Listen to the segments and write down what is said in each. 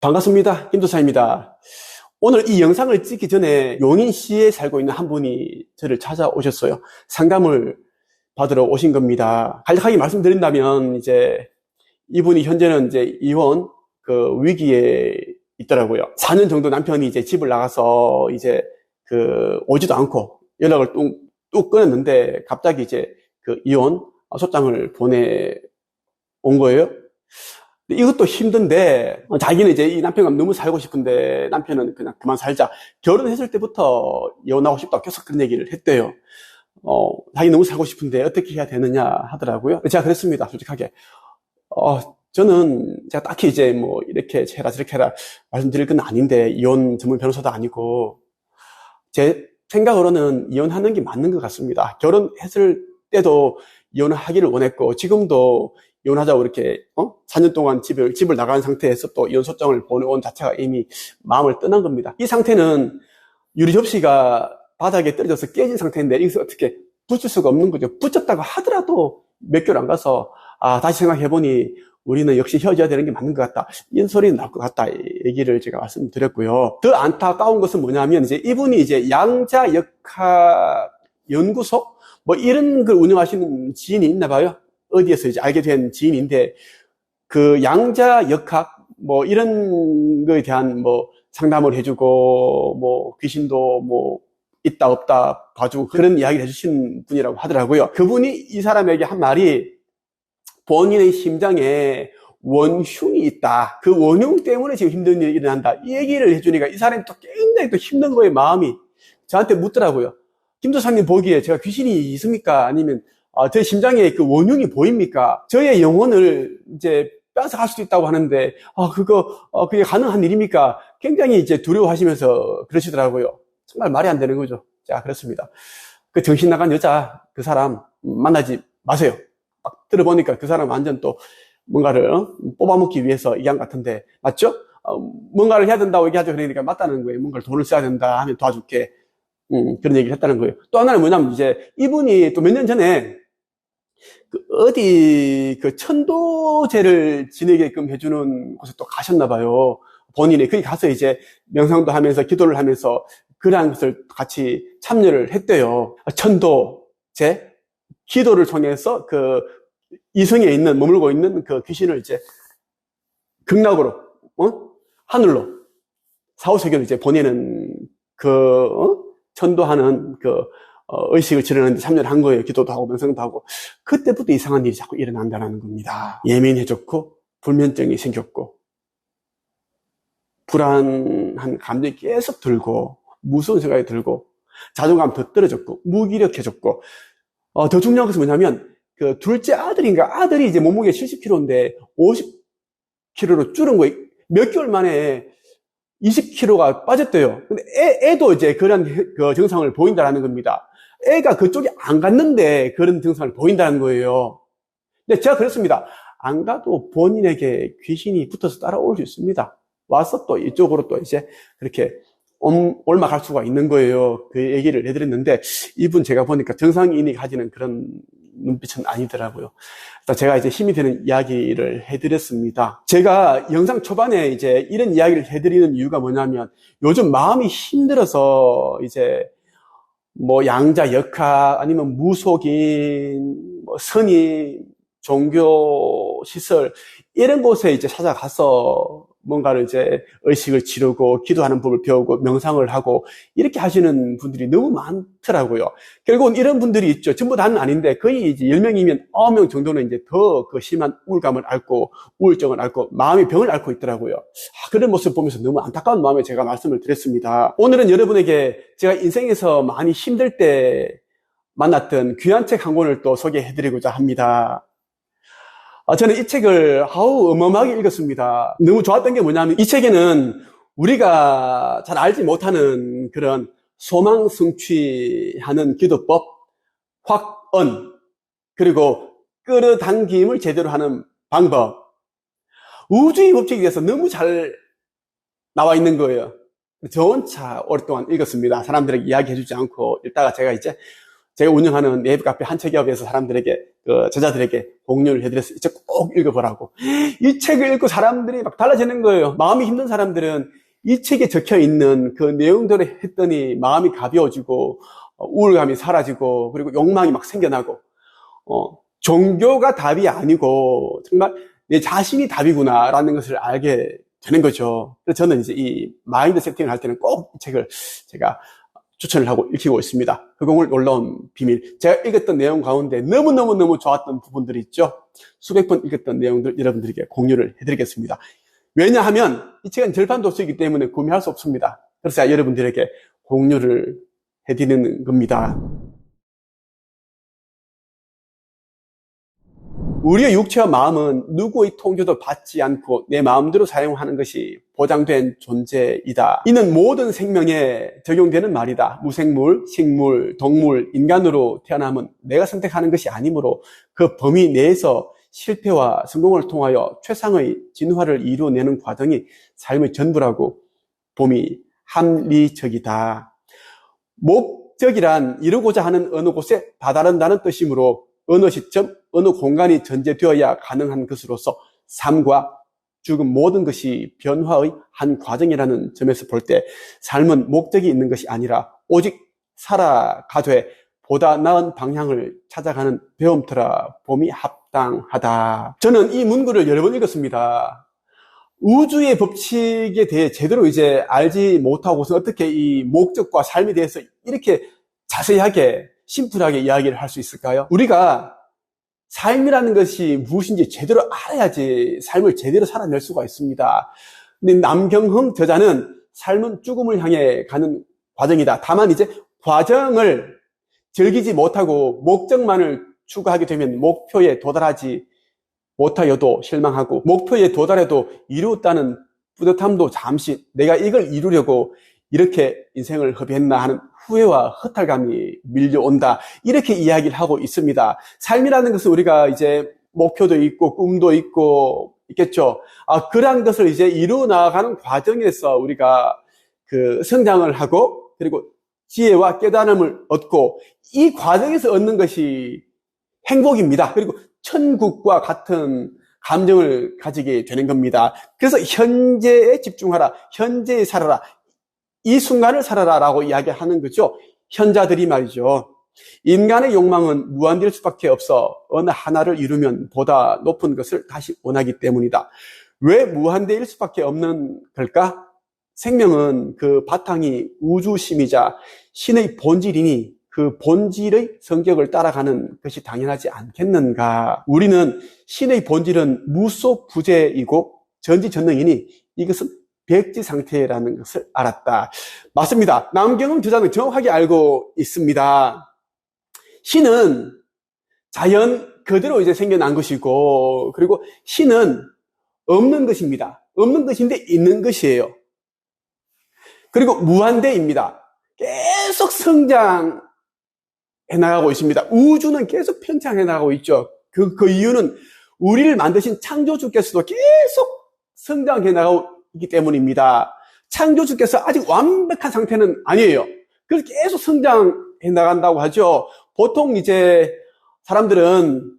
반갑습니다. 김도사입니다. 오늘 이 영상을 찍기 전에 용인시에 살고 있는 한 분이 저를 찾아오셨어요. 상담을 받으러 오신 겁니다. 간략하게 말씀드린다면, 이분이 현재는 이혼 위기에 있더라고요. 4년 정도 남편이 집을 나가서 오지도 않고 연락을 뚝 끊었는데, 갑자기 이혼 소장을 보내온 거예요. 이것도 힘든데, 자기는 이 남편과 너무 살고 싶은데, 남편은 그냥 그만 살자. 결혼했을 때부터 이혼하고 싶다고 계속 그런 얘기를 했대요. 자기 너무 살고 싶은데 어떻게 해야 되느냐 하더라고요. 제가 그랬습니다, 솔직하게. 저는 제가 딱히 이렇게 해라 저렇게 해라 말씀드릴 건 아닌데, 이혼 전문 변호사도 아니고, 제 생각으로는 이혼하는 게 맞는 것 같습니다. 결혼했을 때도 이혼을 하기를 원했고, 지금도 이혼하자고 이렇게 4년 동안 집을 나간 상태에서 또 이혼 소장을 보내온 자체가 이미 마음을 떠난 겁니다. 이 상태는 유리 접시가 바닥에 떨어져서 깨진 상태인데, 이것을 어떻게 붙일 수가 없는 거죠. 붙였다고 하더라도 몇 개월 안 가서 다시 생각해보니 우리는 역시 헤어져야 되는 게 맞는 것 같다, 이런 소리는 나올 것 같다, 얘기를 제가 말씀드렸고요. 더 안타까운 것은 뭐냐면, 이분이 양자역학 연구소 이런 걸 운영하시는 지인이 있나 봐요. 어디에서 알게 된 지인인데, 그 양자역학 이런 거에 대한 상담을 해주고 귀신도 있다 없다 봐주고 그런 이야기를 해주신 분이라고 하더라고요. 그분이 이 사람에게 한 말이, 본인의 심장에 원흉이 있다, 그 원흉 때문에 지금 힘든 일이 일어난다, 이 얘기를 해주니까 이 사람이 또 굉장히 또 힘든 거예요. 마음이. 저한테 묻더라고요. 김도사님 보기에 제가 귀신이 있습니까? 아니면 제 심장에 그 원흉이 보입니까? 저의 영혼을 뺏어갈 수도 있다고 하는데, 그게 가능한 일입니까? 굉장히 두려워하시면서 그러시더라고요. 정말 말이 안 되는 거죠. 자, 그렇습니다. 그 정신 나간 여자, 그 사람 만나지 마세요. 막 들어보니까 그 사람 완전 또 뭔가를 뽑아먹기 위해서 얘기한 것 같은데, 맞죠? 뭔가를 해야 된다고 얘기하죠. 그러니까 맞다는 거예요. 뭔가를 돈을 써야 된다 하면 도와줄게. 그런 얘기를 했다는 거예요. 또 하나는 뭐냐면, 이분이 또 몇 년 전에 천도제를 지내게끔 해주는 곳에 또 가셨나 봐요. 본인이 거기 가서 명상도 하면서 기도를 하면서 그러한 것을 같이 참여를 했대요. 천도제, 기도를 통해서 이성에 머물고 있는 그 귀신을 극락으로, 하늘로, 사후세계로 보내는 천도하는 의식을 지르는데 참여를 한 거예요. 기도도 하고 명상도 하고. 그때부터 이상한 일이 자꾸 일어난다는 겁니다. 예민해졌고, 불면증이 생겼고, 불안한 감정이 계속 들고, 무서운 생각이 들고, 자존감 더 떨어졌고, 무기력해졌고, 더 중요한 것은 뭐냐면, 둘째 아들이 몸무게 70kg인데 50kg로 줄은 거예요. 몇 개월 만에 20kg가 빠졌대요. 근데 애도 그런 증상을 보인다는 겁니다. 애가 그쪽에 안 갔는데 그런 증상을 보인다는 거예요. 근데 제가 그랬습니다. 안 가도 본인에게 귀신이 붙어서 따라올 수 있습니다. 와서 또 이쪽으로 또 그렇게 올라갈 수가 있는 거예요. 그 얘기를 해드렸는데, 이분 제가 보니까 정상인이 가지는 그런 눈빛은 아니더라고요. 제가 힘이 되는 이야기를 해드렸습니다. 제가 영상 초반에 이런 이야기를 해드리는 이유가 뭐냐면, 요즘 마음이 힘들어서 양자역학 아니면 무속인, 선임, 종교 시설 이런 곳에 찾아가서 뭔가를 의식을 지르고 기도하는 법을 배우고 명상을 하고 이렇게 하시는 분들이 너무 많더라고요. 결국은 이런 분들이 있죠. 전부 다는 아닌데 거의 10명이면 9명 정도는 더 심한 우울감을 앓고 우울증을 앓고 마음의 병을 앓고 있더라고요. 그런 모습을 보면서 너무 안타까운 마음에 제가 말씀을 드렸습니다. 오늘은 여러분에게 제가 인생에서 많이 힘들 때 만났던 귀한 책 한 권을 또 소개해드리고자 합니다. 저는 이 책을 어마어마하게 읽었습니다. 너무 좋았던 게 뭐냐면, 이 책에는 우리가 잘 알지 못하는 그런 소망 성취하는 기도법, 확언, 그리고 끌어당김을 제대로 하는 방법, 우주의 법칙에 대해서 너무 잘 나와 있는 거예요. 저 혼자 오랫동안 읽었습니다. 사람들에게 이야기해주지 않고 읽다가 제가 제가 운영하는 네이버 카페 한책기업에서 사람들에게, 저자들에게 공유를 해드렸어요. 이 책 꼭 읽어보라고. 이 책을 읽고 사람들이 막 달라지는 거예요. 마음이 힘든 사람들은 이 책에 적혀 있는 그 내용대로 했더니 마음이 가벼워지고, 우울감이 사라지고, 그리고 욕망이 막 생겨나고, 종교가 답이 아니고, 정말 내 자신이 답이구나라는 것을 알게 되는 거죠. 그래서 저는 이제 이 마인드 세팅을 할 때는 꼭 이 책을 제가 추천을 하고 읽히고 있습니다. 흑공을 놀라운 비밀. 제가 읽었던 내용 가운데 너무너무 좋았던 부분들이 있죠. 수백 번 읽었던 내용들 여러분들에게 공유를 해드리겠습니다. 왜냐하면 이 책은 절판 도서이기 때문에 구매할 수 없습니다. 그래서 제가 여러분들에게 공유를 해드리는 겁니다. 우리의 육체와 마음은 누구의 통제도 받지 않고 내 마음대로 사용하는 것이 보장된 존재이다. 이는 모든 생명에 적용되는 말이다. 무생물, 식물, 동물, 인간으로 태어남은 내가 선택하는 것이 아니므로 그 범위 내에서 실패와 성공을 통하여 최상의 진화를 이루어내는 과정이 삶의 전부라고 봄이 합리적이다. 목적이란 이루고자 하는 어느 곳에 다다른다는 뜻이므로 어느 시점, 어느 공간이 전제되어야 가능한 것으로서 삶과 죽음 모든 것이 변화의 한 과정이라는 점에서 볼 때 삶은 목적이 있는 것이 아니라 오직 살아가되 보다 나은 방향을 찾아가는 배움터라 봄이 합당하다. 저는 이 문구를 여러 번 읽었습니다. 우주의 법칙에 대해 제대로 이제 알지 못하고서 어떻게 이 목적과 삶에 대해서 이렇게 자세하게 심플하게 이야기를 할 수 있을까요? 우리가 삶이라는 것이 무엇인지 제대로 알아야지 삶을 제대로 살아낼 수가 있습니다. 근데 남경흥 저자는 삶은 죽음을 향해 가는 과정이다. 다만 이제 과정을 즐기지 못하고 목적만을 추구하게 되면 목표에 도달하지 못하여도 실망하고 목표에 도달해도 이루었다는 뿌듯함도 잠시 내가 이걸 이루려고 이렇게 인생을 허비했나 하는 후회와 허탈감이 밀려온다. 이렇게 이야기를 하고 있습니다. 삶이라는 것은 우리가 이제 목표도 있고 꿈도 있고 있겠죠. 그러한 것을 이제 이루어 나가는 과정에서 우리가 성장을 하고 그리고 지혜와 깨달음을 얻고 이 과정에서 얻는 것이 행복입니다. 그리고 천국과 같은 감정을 가지게 되는 겁니다. 그래서 현재에 집중하라. 현재에 살아라. 이 순간을 살아라 라고 이야기하는 거죠. 현자들이 말이죠. 인간의 욕망은 무한대일 수밖에 없어 어느 하나를 이루면 보다 높은 것을 다시 원하기 때문이다. 왜 무한대일 수밖에 없는 걸까? 생명은 그 바탕이 우주심이자 신의 본질이니 그 본질의 성격을 따라가는 것이 당연하지 않겠는가? 우리는 신의 본질은 무소부재이고 전지전능이니 이것은 백지 상태라는 것을 알았다. 맞습니다. 남경흥 저자는 정확하게 알고 있습니다. 신은 자연 그대로 이제 생겨난 것이고, 그리고 신은 없는 것입니다. 없는 것인데 있는 것이에요. 그리고 무한대입니다. 계속 성장해 나가고 있습니다. 우주는 계속 팽창해 나가고 있죠. 그 이유는 우리를 만드신 창조주께서도 계속 성장해 나가고 있기 때문입니다. 창조주께서 아직 완벽한 상태는 아니에요. 그래서 계속 성장해 나간다고 하죠. 보통 이제 사람들은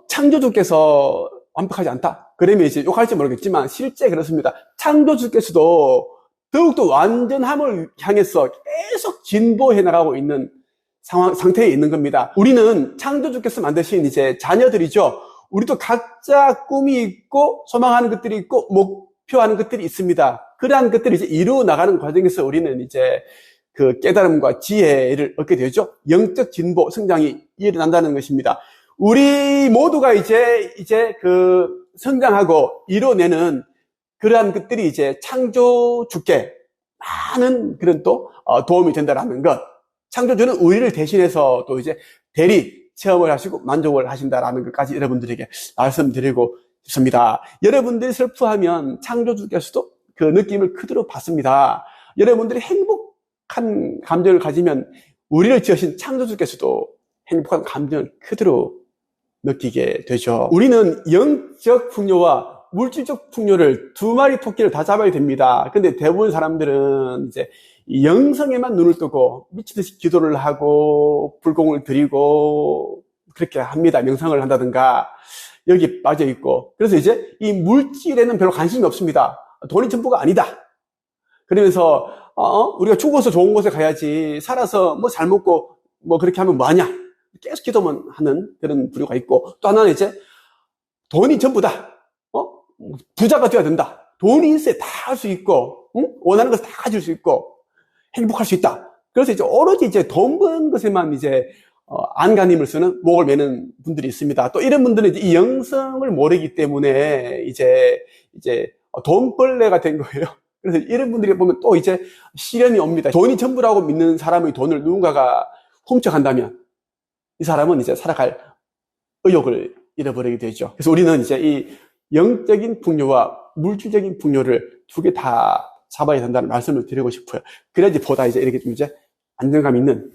창조주께서 완벽하지 않다. 그러면 이제 욕할지 모르겠지만 실제 그렇습니다. 창조주께서도 더욱더 완전함을 향해서 계속 진보해 나가고 있는 상태에 있는 겁니다. 우리는 창조주께서 만드신 이제 자녀들이죠. 우리도 각자 꿈이 있고 소망하는 것들이 있고 목표하는 것들이 있습니다. 그러한 것들이 이제 이루어 나가는 과정에서 우리는 이제 그 깨달음과 지혜를 얻게 되죠. 영적 진보, 성장이 일어난다는 것입니다. 우리 모두가 이제 그 성장하고 이뤄내는 그러한 것들이 이제 창조주께 많은 그런 또 도움이 된다라는 것. 창조주는 우리를 대신해서 또 이제 대리 체험을 하시고 만족을 하신다라는 것까지 여러분들에게 말씀드리고 싶습니다. 여러분들이 슬퍼하면 창조주께서도 그 느낌을 그대로 받습니다. 여러분들이 행복한 감정을 가지면 우리를 지으신 창조주께서도 행복한 감정을 그대로 느끼게 되죠. 우리는 영적 풍요와 물질적 풍요를 두 마리 토끼를 다 잡아야 됩니다. 근데 대부분 사람들은 이제 이 영성에만 눈을 뜨고 미치듯이 기도를 하고 불공을 드리고 그렇게 합니다. 명상을 한다든가 여기 빠져 있고. 그래서 이제 이 물질에는 별로 관심이 없습니다. 돈이 전부가 아니다. 그러면서 우리가 죽어서 좋은 곳에 가야지 살아서 뭐 잘 먹고 뭐 그렇게 하면 뭐하냐. 계속 기도만 하는 그런 부류가 있고, 또 하나는 이제 돈이 전부다. 부자가 되어야 된다. 돈이 있어야 다 할 수 있고, 원하는 것을 다 가질 수 있고, 행복할 수 있다. 그래서 이제 오로지 이제 돈 버는 것에만 이제 안간힘을 쓰는, 목을 매는 분들이 있습니다. 또 이런 분들은 이제 이 영성을 모르기 때문에 이제 돈벌레가 된 거예요. 그래서 이런 분들이 보면 또 이제 시련이 옵니다. 돈이 전부라고 믿는 사람의 돈을 누군가가 훔쳐간다면 이 사람은 이제 살아갈 의욕을 잃어버리게 되죠. 그래서 우리는 이제 이 영적인 풍요와 물질적인 풍요를 두 개 다 잡아야 된다는 말씀을 드리고 싶어요. 그래야지 보다 이제 이렇게 좀 이제 안정감 있는,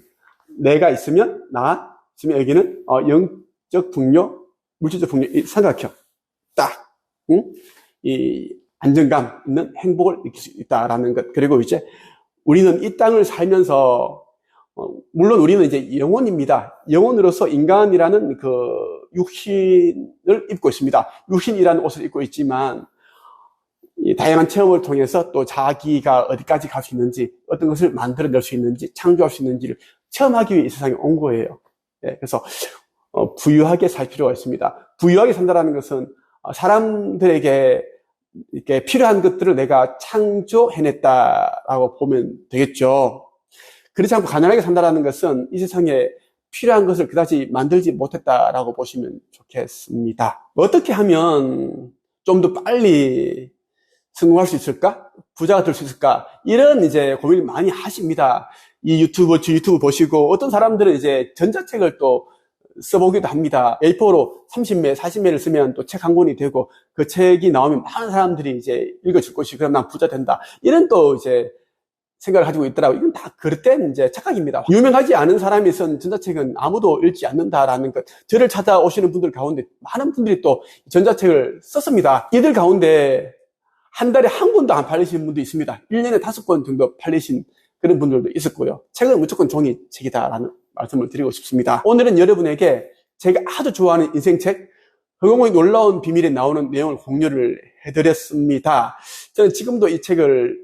내가 있으면, 나 있으면 여기는 영적 풍요, 물질적 풍요, 이 삼각형 딱, 이 안정감 있는 행복을 느낄 수 있다라는 것. 그리고 이제 우리는 이 땅을 살면서 물론 우리는 이제 영혼입니다. 영혼으로서 인간이라는 그 육신을 입고 있습니다. 육신이라는 옷을 입고 있지만 이 다양한 체험을 통해서 또 자기가 어디까지 갈 수 있는지, 어떤 것을 만들어낼 수 있는지, 창조할 수 있는지를 체험하기 위해 이 세상에 온 거예요. 그래서 부유하게 살 필요가 있습니다. 부유하게 산다는 것은 사람들에게 이렇게 필요한 것들을 내가 창조해냈다라고 보면 되겠죠. 그렇지 않고 가난하게 산다는 것은 이 세상에 필요한 것을 그다지 만들지 못했다라고 보시면 좋겠습니다. 어떻게 하면 좀 더 빨리 성공할 수 있을까? 부자가 될 수 있을까? 이런 이제 고민을 많이 하십니다. 이 유튜브 보시고 어떤 사람들은 이제 전자책을 또 써보기도 합니다. A4로 30매, 40매를 쓰면 또 책 한 권이 되고 그 책이 나오면 많은 사람들이 이제 읽어줄 것이고 그럼 난 부자 된다. 이런 또 이제 생각을 가지고 있더라고요. 이건 다 그릇된 이제 착각입니다. 유명하지 않은 사람이 쓴 전자책은 아무도 읽지 않는다라는 것. 저를 찾아오시는 분들 가운데 많은 분들이 또 전자책을 썼습니다. 이들 가운데 한 달에 한 권도 안 팔리시는 분도 있습니다. 1년에 5권 정도 팔리신 그런 분들도 있었고요. 책은 무조건 종이책이다라는 말씀을 드리고 싶습니다. 오늘은 여러분에게 제가 아주 좋아하는 인생책 허경영의 놀라운 비밀에 나오는 내용을 공유를 해드렸습니다. 저는 지금도 이 책을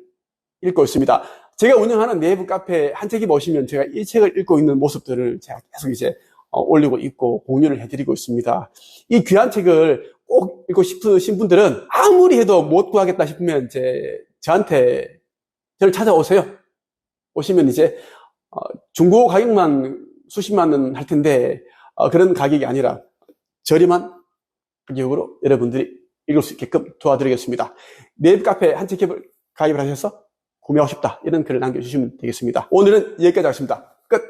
읽고 있습니다. 제가 운영하는 내부 카페 한 책이 보시면 제가 이 책을 읽고 있는 모습들을 제가 계속 이제 올리고 있고 공유를 해드리고 있습니다. 이 귀한 책을 꼭 읽고 싶으신 분들은 아무리 해도 못 구하겠다 싶으면 이제 저를 찾아오세요. 오시면 이제 중고 가격만 수십만 원 할 텐데 그런 가격이 아니라 저렴한 가격으로 여러분들이 읽을 수 있게끔 도와드리겠습니다. 네이버 카페 한 책 가입을 하셔서 구매하고 싶다 이런 글을 남겨주시면 되겠습니다. 오늘은 여기까지 하겠습니다. 끝.